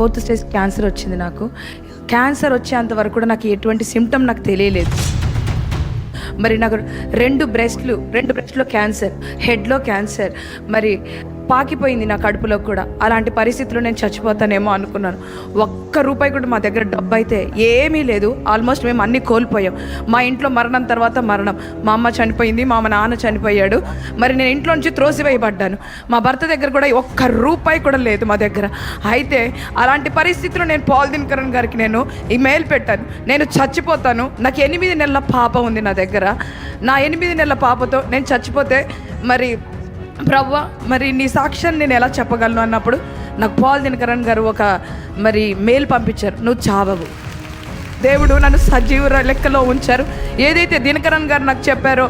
4th stage cancer వచ్చింది నాకు. Cancer వచ్చేంత వరకు కూడా నాకు ఎటువంటి సిమ్టమ్ నాకు తెలియలేదు. మరి నాకు రెండు బ్రెస్ట్లో క్యాన్సర్, హెడ్లో క్యాన్సర్, మరి పాకిపోయింది నా కడుపులో కూడా. అలాంటి పరిస్థితుల్లో నేను చచ్చిపోతానేమో అనుకున్నాను. ₹1 కూడా మా దగ్గర డబ్బు అయితే ఏమీ లేదు. ఆల్మోస్ట్ మేము అన్నీ కోల్పోయాం. మా ఇంట్లో మరణం తర్వాత మరణం. మా అమ్మ చనిపోయింది, మా నాన్న చనిపోయాడు. మరి నేను ఇంట్లో నుంచి త్రోసివేయబడ్డాను. మా భర్త దగ్గర కూడా ₹1 కూడా లేదు మా దగ్గర. అయితే అలాంటి పరిస్థితిలో నేను పాల్ దినకరన్ గారికి నేను ఈమెయిల్ పెట్టాను, నేను చచ్చిపోతాను, నాకు 8 నెలల పాప ఉంది నా దగ్గర, నా 8 నెలల పాపతో నేను చచ్చిపోతే మరి ప్రభువా మరి నీ సాక్ష్యాన్ని నేను ఎలా చెప్పగలను అన్నప్పుడు నాకు పాల్ దినకరన్ గారు ఒక మరి మెయిల్ పంపించారు, నువ్వు చావవు, దేవుడు నన్ను సజీవ లెక్కలో ఉంచారు. ఏదైతే దినకరన్ గారు నాకు చెప్పారో,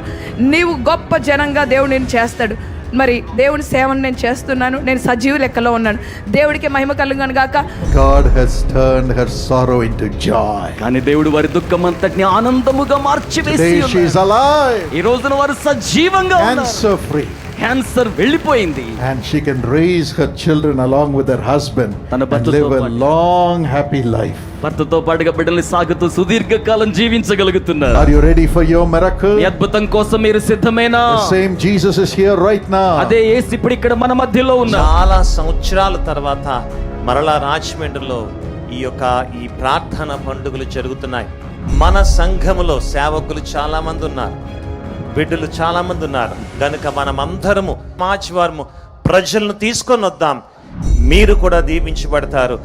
నీవు గొప్ప జనంగా దేవుడు నేను చేస్తాడు. మరి దేవుని సేవను నేను చేస్తున్నాను, నేను సజీవ లెక్కలో ఉన్నాను. దేవుడికి మహిమ కలుగును గాక. God has turned her sorrow into joy. కానీ దేవుడు వారి దుఃఖం అంతటిని ఆనందముగా మార్చివేసి Today she is alive. ఈ రోజున వారు సజీవంగా ఉన్నారు. Cancer free. క్యాన్సర్ వెళ్ళిపోయింది. And she can raise her children along with her husband తన and భర్తతో live a పాటు long happy life. భర్తతో పాటుగా బిడ్డల్ని సాగుతూ సుదీర్ఘకాలం జీవించగలుగుతున్నారు. Are you ready for your miracle? ఈ అద్భుతం కోసం మీరు సిద్ధమేనా? The same Jesus is here right now. అదే యేసు ఇప్పుడు ఇక్కడ మన మధ్యలో ఉన్నారు. చాలా సంవత్సరాల తర్వాత మరలా రాజమండ్రిలో ఈ ప్రార్థన పండుగలు జరుగుతున్నాయి. మన సంఘములో సేవకులు చాలా మంది ఉన్నారు, బిడ్డలు చాలా మంది ఉన్నారు. కనుక మనమందరము సమాజవారము ప్రజలను తీసుకొని వద్దాం. మీరు కూడా దీవించబడతారు.